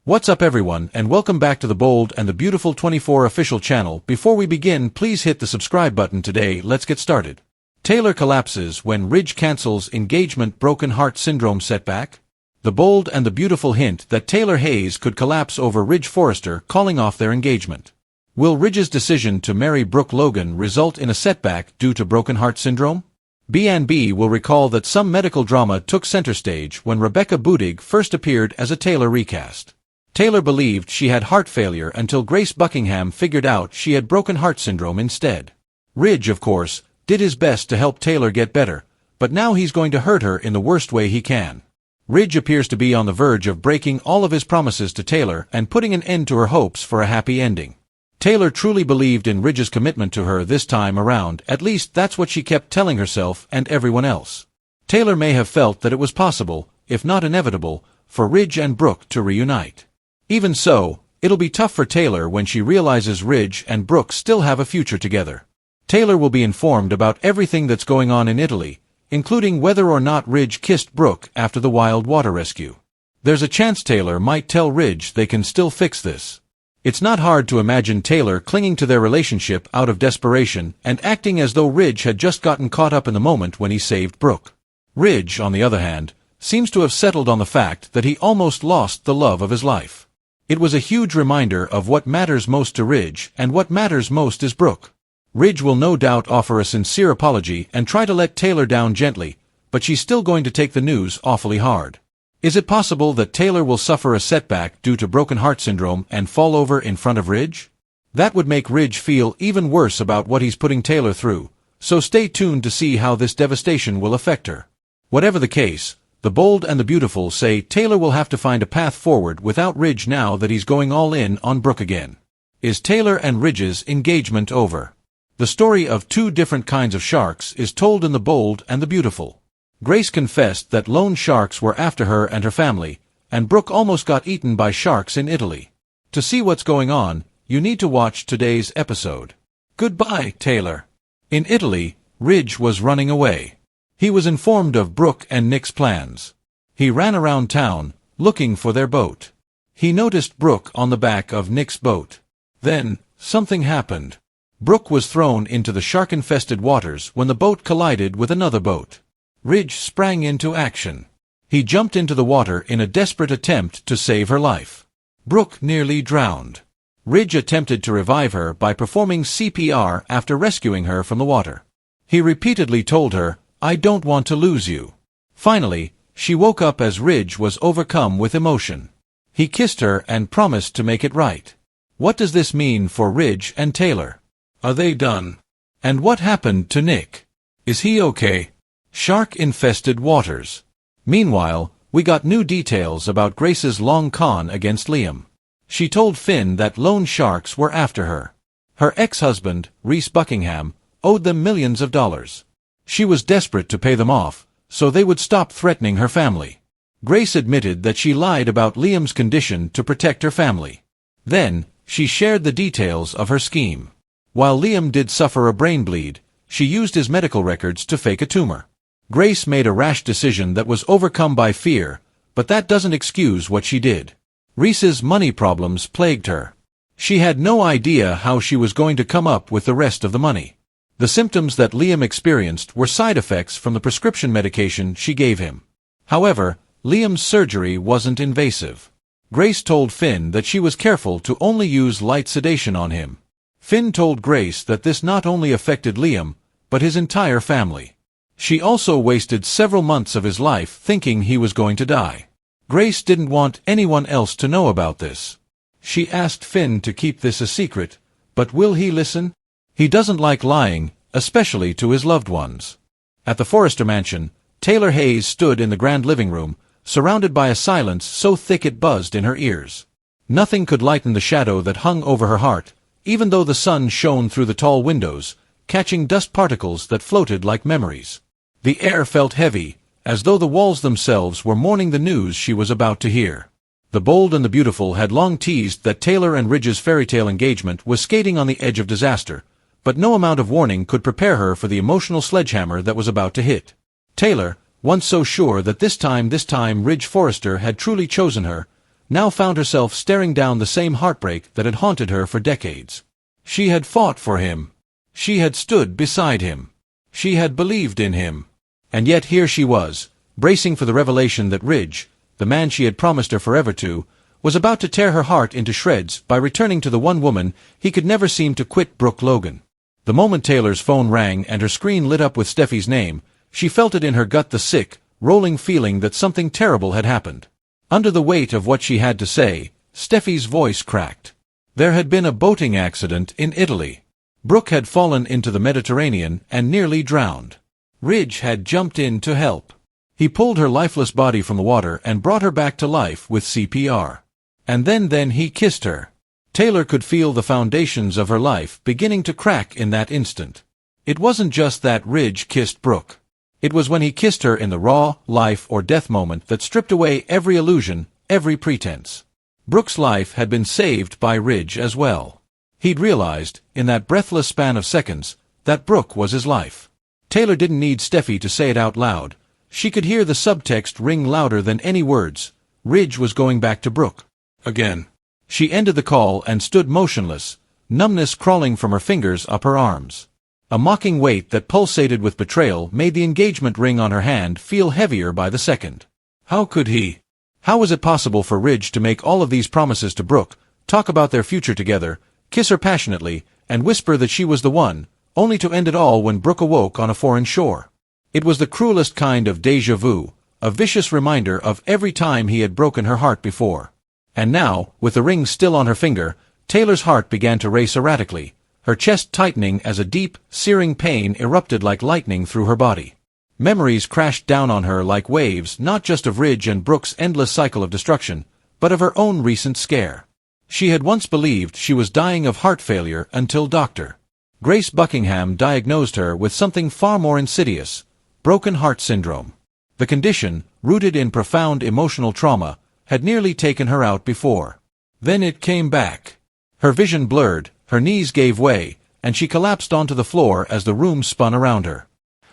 What's up everyone, and welcome back to the Bold and the Beautiful 24 official channel. Before we begin, please hit the subscribe button today. Let's get started. Taylor collapses when Ridge cancels engagement. Broken heart syndrome setback. The Bold and the Beautiful hint that Taylor Hayes could collapse over Ridge Forrester calling off their engagement. Will Ridge's decision to marry Brooke Logan result in a setback due to broken heart syndrome? B&B will recall that some medical drama took center stage when Rebecca Budig first appeared as a Taylor recast. Taylor believed she had heart failure until Grace Buckingham figured out she had broken heart syndrome instead. Ridge, of course, did his best to help Taylor get better, but now he's going to hurt her in the worst way he can. Ridge appears to be on the verge of breaking all of his promises to Taylor and putting an end to her hopes for a happy ending. Taylor truly believed in Ridge's commitment to her this time around. At least that's what she kept telling herself and everyone else. Taylor may have felt that it was possible, if not inevitable, for Ridge and Brooke to reunite. Even so, it'll be tough for Taylor when she realizes Ridge and Brooke still have a future together. Taylor will be informed about everything that's going on in Italy, including whether or not Ridge kissed Brooke after the wild water rescue. There's a chance Taylor might tell Ridge they can still fix this. It's not hard to imagine Taylor clinging to their relationship out of desperation and acting as though Ridge had just gotten caught up in the moment when he saved Brooke. Ridge, on the other hand, seems to have settled on the fact that he almost lost the love of his life. It was a huge reminder of what matters most to Ridge, and what matters most is Brooke. Ridge will no doubt offer a sincere apology and try to let Taylor down gently, but she's still going to take the news awfully hard. Is it possible that Taylor will suffer a setback due to broken heart syndrome and fall over in front of Ridge? That would make Ridge feel even worse about what he's putting Taylor through, so stay tuned to see how this devastation will affect her. Whatever the case, the Bold and the Beautiful say Taylor will have to find a path forward without Ridge now that he's going all in on Brooke again. Is Taylor and Ridge's engagement over? The story of two different kinds of sharks is told in the Bold and the Beautiful. Grace confessed that loan sharks were after her and her family, and Brooke almost got eaten by sharks in Italy. To see what's going on, you need to watch today's episode. Goodbye, Taylor. In Italy, Ridge was running away. He was informed of Brooke and Nick's plans. He ran around town, looking for their boat. He noticed Brooke on the back of Nick's boat. Then, something happened. Brooke was thrown into the shark-infested waters when the boat collided with another boat. Ridge sprang into action. He jumped into the water in a desperate attempt to save her life. Brooke nearly drowned. Ridge attempted to revive her by performing CPR after rescuing her from the water. He repeatedly told her, "I don't want to lose you." Finally, she woke up as Ridge was overcome with emotion. He kissed her and promised to make it right. What does this mean for Ridge and Taylor? Are they done? And what happened to Nick? Is he okay? Shark-infested waters. Meanwhile, we got new details about Grace's long con against Liam. She told Finn that loan sharks were after her. Her ex-husband, Reese Buckingham, owed them millions of dollars. She was desperate to pay them off, so they would stop threatening her family. Grace admitted that she lied about Liam's condition to protect her family. Then, she shared the details of her scheme. While Liam did suffer a brain bleed, she used his medical records to fake a tumor. Grace made a rash decision that was overcome by fear, but that doesn't excuse what she did. Reese's money problems plagued her. She had no idea how she was going to come up with the rest of the money. The symptoms that Liam experienced were side effects from the prescription medication she gave him. However, Liam's surgery wasn't invasive. Grace told Finn that she was careful to only use light sedation on him. Finn told Grace that this not only affected Liam, but his entire family. She also wasted several months of his life thinking he was going to die. Grace didn't want anyone else to know about this. She asked Finn to keep this a secret, but will he listen? He doesn't like lying, especially to his loved ones. At the Forrester mansion, Taylor Hayes stood in the grand living room, surrounded by a silence so thick it buzzed in her ears. Nothing could lighten the shadow that hung over her heart, even though the sun shone through the tall windows, catching dust particles that floated like memories. The air felt heavy, as though the walls themselves were mourning the news she was about to hear. The Bold and the Beautiful had long teased that Taylor and Ridge's fairytale engagement was skating on the edge of disaster, but no amount of warning could prepare her for the emotional sledgehammer that was about to hit. Taylor, once so sure that this time Ridge Forrester had truly chosen her, now found herself staring down the same heartbreak that had haunted her for decades. She had fought for him. She had stood beside him. She had believed in him. And yet here she was, bracing for the revelation that Ridge, the man she had promised her forever to, was about to tear her heart into shreds by returning to the one woman he could never seem to quit, Brooke Logan. The moment Taylor's phone rang and her screen lit up with Steffi's name, she felt it in her gut, the sick, rolling feeling that something terrible had happened. Under the weight of what she had to say, Steffi's voice cracked. There had been a boating accident in Italy. Brooke had fallen into the Mediterranean and nearly drowned. Ridge had jumped in to help. He pulled her lifeless body from the water and brought her back to life with CPR. And then he kissed her. Taylor could feel the foundations of her life beginning to crack in that instant. It wasn't just that Ridge kissed Brooke. It was when he kissed her in the raw, life-or-death moment that stripped away every illusion, every pretense. Brooke's life had been saved by Ridge as well. He'd realized, in that breathless span of seconds, that Brooke was his life. Taylor didn't need Steffi to say it out loud. She could hear the subtext ring louder than any words. Ridge was going back to Brooke. Again. She ended the call and stood motionless, numbness crawling from her fingers up her arms. A mocking weight that pulsated with betrayal made the engagement ring on her hand feel heavier by the second. How could he? How was it possible for Ridge to make all of these promises to Brooke, talk about their future together, kiss her passionately, and whisper that she was the one, only to end it all when Brooke awoke on a foreign shore? It was the cruelest kind of déjà vu, a vicious reminder of every time he had broken her heart before. And now, with the ring still on her finger, Taylor's heart began to race erratically, her chest tightening as a deep, searing pain erupted like lightning through her body. Memories crashed down on her like waves, not just of Ridge and Brooke's endless cycle of destruction, but of her own recent scare. She had once believed she was dying of heart failure until Dr. Grace Buckingham diagnosed her with something far more insidious, broken heart syndrome. The condition, rooted in profound emotional trauma, had nearly taken her out before. Then it came back. Her vision blurred, her knees gave way, and she collapsed onto the floor as the room spun around her.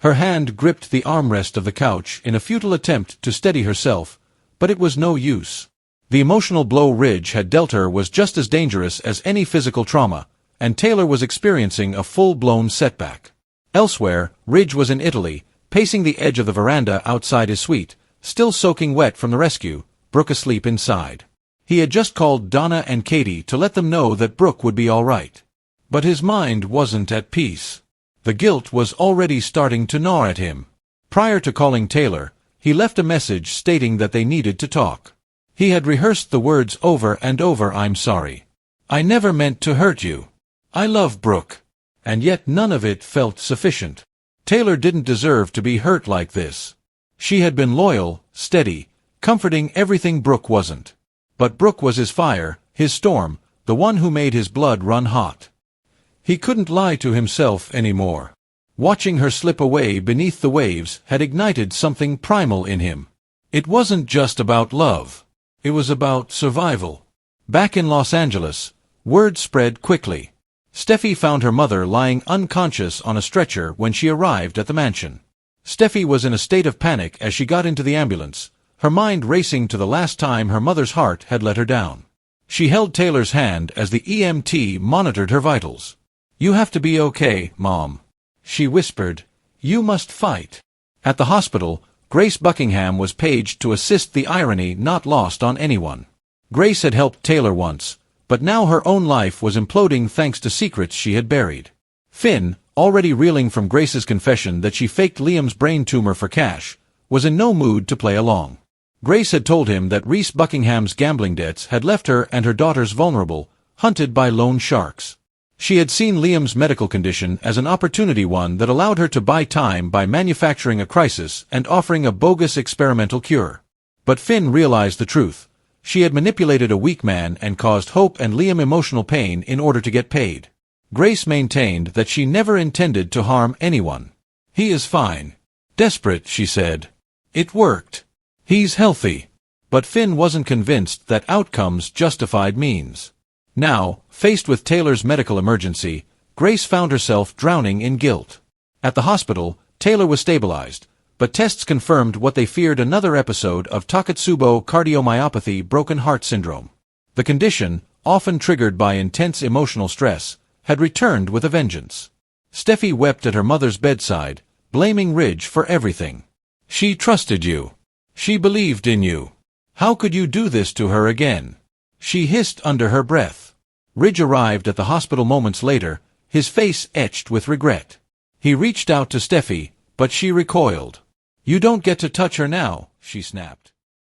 Her hand gripped the armrest of the couch in a futile attempt to steady herself, but it was no use. The emotional blow Ridge had dealt her was just as dangerous as any physical trauma, and Taylor was experiencing a full-blown setback. Elsewhere, Ridge was in Italy, pacing the edge of the veranda outside his suite, still soaking wet from the rescue, Brooke asleep inside. He had just called Donna and Katie to let them know that Brooke would be all right. But his mind wasn't at peace. The guilt was already starting to gnaw at him. Prior to calling Taylor, he left a message stating that they needed to talk. He had rehearsed the words over and over. I'm sorry. I never meant to hurt you. I love Brooke. And yet none of it felt sufficient. Taylor didn't deserve to be hurt like this. She had been loyal, steady, comforting everything Brooke wasn't. But Brooke was his fire, his storm, the one who made his blood run hot. He couldn't lie to himself anymore. Watching her slip away beneath the waves had ignited something primal in him. It wasn't just about love. It was about survival. Back in Los Angeles, word spread quickly. Steffi found her mother lying unconscious on a stretcher when she arrived at the mansion. Steffi was in a state of panic as she got into the ambulance, her mind racing to the last time her mother's heart had let her down. She held Taylor's hand as the EMT monitored her vitals. "You have to be okay, Mom," she whispered. "You must fight." At the hospital, Grace Buckingham was paged to assist, the irony not lost on anyone. Grace had helped Taylor once, but now her own life was imploding thanks to secrets she had buried. Finn, already reeling from Grace's confession that she faked Liam's brain tumor for cash, was in no mood to play along. Grace had told him that Reese Buckingham's gambling debts had left her and her daughters vulnerable, hunted by loan sharks. She had seen Liam's medical condition as an opportunity, one that allowed her to buy time by manufacturing a crisis and offering a bogus experimental cure. But Finn realized the truth. She had manipulated a weak man and caused Hope and Liam emotional pain in order to get paid. Grace maintained that she never intended to harm anyone. "He is fine." Desperate, she said. "It worked. He's healthy." But Finn wasn't convinced that outcomes justified means. Now, faced with Taylor's medical emergency, Grace found herself drowning in guilt. At the hospital, Taylor was stabilized, But tests confirmed what they feared: another episode of Takotsubo cardiomyopathy, broken heart syndrome. The condition, often triggered by intense emotional stress, had returned with a vengeance. Steffi wept at her mother's bedside, blaming Ridge for everything. She trusted you. She believed in you. How could you do this to her again? She hissed under her breath. Ridge arrived at the hospital moments later, his face etched with regret. He reached out to Steffi, but she recoiled. You don't get to touch her now, she snapped.